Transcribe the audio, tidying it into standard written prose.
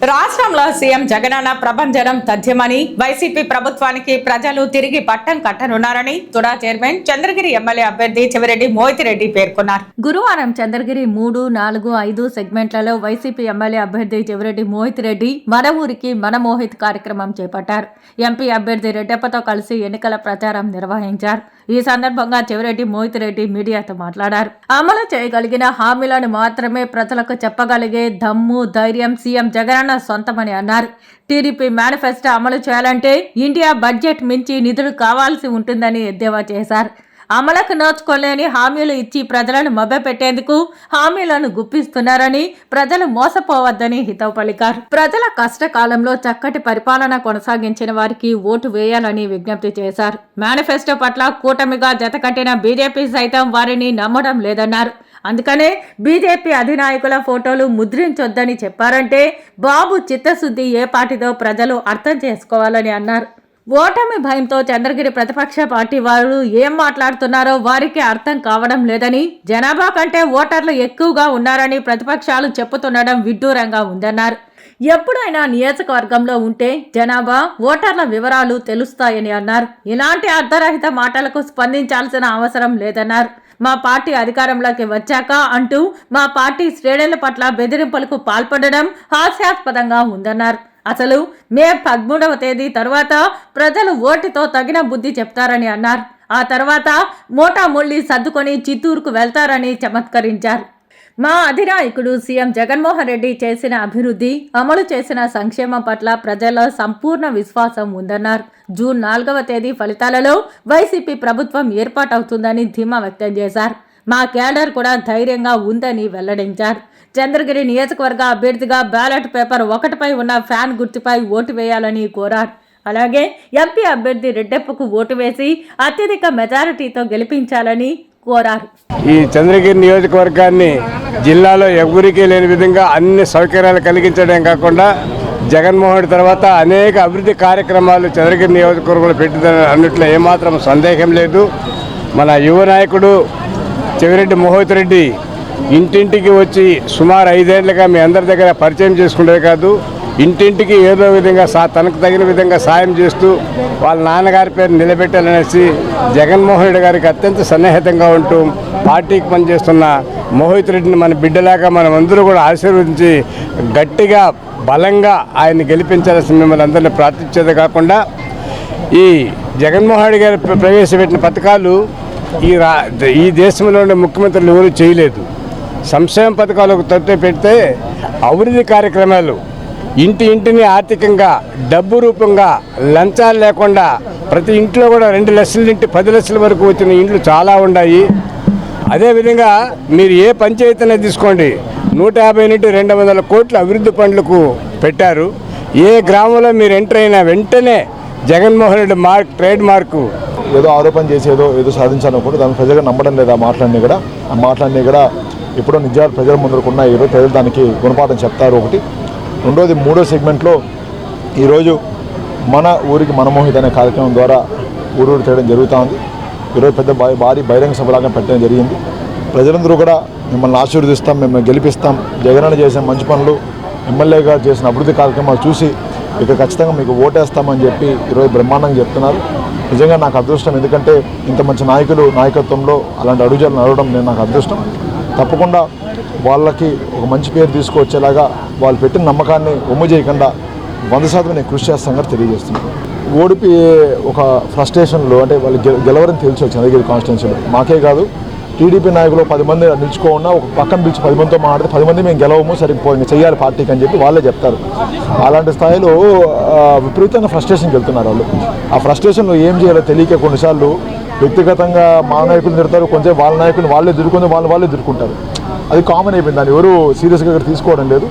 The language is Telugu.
రాష్ట్రంలో సీఎం జగనన్న ప్రభంజనం తథ్యమని వైసీపీ ప్రభుత్వానికి ప్రజలు తిరిగి పట్టం కట్టనున్నారని తుడా చైర్మన్ చంద్రగిరి ఎమ్మెల్యే అభ్యర్థి చెవిరెడ్డి మోహితిరెడ్డి పేర్కొన్నారు. గురువారం చంద్రగిరి 3, 4, 5 సెగ్మెంట్లలో వైసీపీ ఎమ్మెల్యే అభ్యర్థి చెవిరెడ్డి మోహితిరెడ్డి మన ఊరికి మన మోహిత్ కార్యక్రమం చేపట్టారు. ఎంపీ అభ్యర్థి రెడ్డప్పతో కలిసి ఎన్నికల ప్రచారం నిర్వహించారు. ఈ సందర్భంగా చెవిరెడ్డి మోహితిరెడ్డి మీడియాతో మాట్లాడారు. అమలు చేయగలిగిన హామీలను మాత్రమే ప్రజలకు చెప్పగలిగే దమ్ము, ధైర్యం సీఎం జగనన్న సొంతమని అన్నారు. టీడీపీ మేనిఫెస్టో అమలు చేయాలంటే ఇండియా బడ్జెట్ మించి నిధులు కావాల్సి ఉంటుందని ఎద్దేవా చేశారు. అమలుకు నోచుకోలేని హామీలు ఇచ్చి ప్రజలను మభ్యపెట్టేందుకు హామీలను గుప్పిస్తున్నారని, ప్రజలు మోసపోవద్దని హితవు పలికారు. ప్రజల కష్టకాలంలో చక్కటి పరిపాలన కొనసాగించిన వారికి ఓటు వేయాలని విజ్ఞప్తి చేశారు. మేనిఫెస్టో పట్ల కూటమిగా జతకట్టిన బీజేపీ సైతం వారిని నమ్మడం లేదన్నారు. అందుకనే బీజేపీ అధినాయకుల ఫోటోలు ముద్రించొద్దని చెప్పారంటే బాబు చిత్తశుద్ధి ఏ పార్టీదో ప్రజలు అర్థం చేసుకోవాలని అన్నారు. ఓటమి భయంతో చంద్రగిరి ప్రతిపక్ష పార్టీ వారు ఏం మాట్లాడుతున్నారో వారికి అర్థం కావడం లేదని, జనాభా కంటే ఓటర్లు ఎక్కువగా ఉన్నారని ప్రతిపక్షాలు చెప్పుతుండడం విడ్డూరంగా ఉందన్నారు. ఎప్పుడైనా నియోజకవర్గంలో ఉంటే జనాభా, ఓటర్ల వివరాలు తెలుస్తాయని అన్నారు. ఇలాంటి అర్ధరహిత మాటలకు స్పందించాల్సిన అవసరం లేదన్నారు. మా పార్టీ అధికారంలోకి వచ్చాక అంటూ మా పార్టీ శ్రేణుల పట్ల బెదిరింపులకు పాల్పడడం హాస్యాస్పదంగా ఉందన్నారు. అసలు మే 13వ తేదీ తర్వాత ప్రజలు ఓటుతో తగిన బుద్ధి చెప్తారని అన్నారు. ఆ తర్వాత మోటామొళ్ళి సర్దుకొని చిత్తూరుకు వెళ్తారని చమత్కరించారు. మా అధినాయకుడు సీఎం జగన్మోహన్ రెడ్డి చేసిన అభివృద్ధి, అమలు చేసిన సంక్షేమం పట్ల ప్రజల్లో సంపూర్ణ విశ్వాసం ఉందన్నారు. జూన్ 4వ తేదీ ఫలితాలలో వైసీపీ ప్రభుత్వం ఏర్పాటవుతుందని ధీమా వ్యక్తం చేశారు. మా క్యాడర్ కూడా ధైర్యంగా ఉందని వెల్లడించారు. చంద్రగిరి నియోజకవర్గ అభ్యర్థిగా బ్యాలెట్ పేపర్ 1పై ఉన్న ఫ్యాన్ గుర్తుపై ఓటు వేయాలని కోరారు. అలాగే ఎంపీ అభ్యర్థి రెడ్డప్పకు ఓటు వేసి అత్యధిక మెజారిటీతో గెలిపించాలని కోరారు. ఈ చంద్రగిరి నియోజకవర్గాన్ని జిల్లాలో ఎవరికీ లేని విధంగా అన్ని సౌకర్యాలు కలిగించడం కాకుండా జగన్మోహన్ తర్వాత అనేక అభివృద్ధి కార్యక్రమాలు చంద్రగిరి నియోజకవర్గంలో పెట్టిందని అన్నట్లో ఏమాత్రం సందేహం లేదు. మన యువ నాయకుడు చెవిరెడ్డి మోహితిరెడ్డి ఇంటింటికి వచ్చి సుమారు 5 ఏళ్లుగా మీ అందరి దగ్గర పరిచయం చేసుకునేది కాదు, ఇంటింటికి ఏదో విధంగా తనకు తగిన విధంగా సాయం చేస్తూ వాళ్ళ నాన్నగారి పేరు నిలబెట్టాలనేసి జగన్మోహన్ రెడ్డి గారికి అత్యంత సన్నిహితంగా ఉంటూ పార్టీకి పనిచేస్తున్న మోహితిరెడ్డిని మన బిడ్డలాగా మనం అందరూ కూడా ఆశీర్వదించి గట్టిగా బలంగా ఆయన్ని గెలిపించాల్సిన మిమ్మల్ని అందరినీ ప్రార్థించేదే కాకుండా ఈ జగన్మోహన్ రెడ్డి గారు ప్రవేశపెట్టిన పథకాలు ఈ దేశంలో ఉండే ముఖ్యమంత్రులు ఎవరు చేయలేదు. సంక్షేమ పథకాలకు తట్టు పెడితే అభివృద్ధి కార్యక్రమాలు ఇంటిని ఆర్థికంగా డబ్బు రూపంగా లంచాలు లేకుండా ప్రతి ఇంట్లో కూడా 2 లక్షల నుండి 10 లక్షల వరకు వచ్చిన ఇండ్లు చాలా ఉన్నాయి. అదేవిధంగా మీరు ఏ పంచాయతీనే తీసుకోండి, 150 నుండి 200 కోట్ల అభివృద్ధి పనులకు పెట్టారు. ఏ గ్రామంలో మీరు ఎంటర్ అయినా వెంటనే జగన్మోహన్ రెడ్డి ట్రేడ్ మార్కు ఏదో ఆరోపణ చేసి ఏదో సాధించాలనుకుంటే దాన్ని ప్రజలు నమ్మడం లేదు. ఆ మాటలన్నీ కూడా ఎప్పుడో నిజాలు ప్రజల ముందరకు ఉన్నాయి. ఈరోజు ప్రజలు దానికి గుణపాఠం చెప్తారు. ఒకటి. రెండోది 3వ సెగ్మెంట్లో ఈరోజు మన ఊరికి మనమోహిత్ అనే కార్యక్రమం ద్వారా ఊరు చేయడం జరుగుతూ ఉంది. ఈరోజు పెద్ద భారీ బహిరంగ సభలాగా పెట్టడం జరిగింది. ప్రజలందరూ కూడా మిమ్మల్ని ఆశీర్వదిస్తాం, మిమ్మల్ని గెలిపిస్తాం, జగనన్న చేసిన మంచి పనులు, ఎమ్మెల్యేగా చేసిన అభివృద్ధి కార్యక్రమాలు చూసి ఇక ఖచ్చితంగా మీకు ఓటేస్తామని చెప్పి ఈరోజు బ్రహ్మాండంగా చెప్తున్నారు. నిజంగా నాకు అదృష్టం, ఎందుకంటే ఇంత మంచి నాయకత్వంలో అలాంటి అడుగుజాలు నడవడం నాకు అదృష్టం. తప్పకుండా వాళ్ళకి ఒక మంచి పేరు తీసుకువచ్చేలాగా వాళ్ళు పెట్టిన నమ్మకాన్ని ఒమ్ము చేయకుండా 100% నేను కృషి చేస్తానని తెలియజేస్తున్నాను. ఓడిపి ఒక ఫ్రస్ట్రేషన్లో అంటే వాళ్ళు గెలవరని తెలిసి చంద్రగిరి కాన్స్టిట్యున్సీలో మాకే కాదు, టీడీపీ నాయకులు 10 మంది నిలుచుకోకుండా ఒక పక్కన పిలిచి 10 మందితో మాట్లాడితే 10 మంది మేము గెలవము, సరిపోయి చేయాలి పార్టీకి అని చెప్పి వాళ్ళే చెప్తారు. అలాంటి స్థాయిలో విపరీతంగా ఫ్రస్ట్రేషన్కి వెళ్తున్నారు వాళ్ళు. ఆ ఫ్రస్ట్రేషన్లో ఏం చేయాలో తెలియక కొన్నిసార్లు వ్యక్తిగతంగా మా నాయకులు తిడతారు, కొంచెం వాళ్ళ నాయకులు వాళ్ళే వాళ్ళే దిరుకుంటారు. అది కామన్ అయిపోయింది. దాన్ని ఎవరు సీరియస్గా తీసుకోవడం లేదు.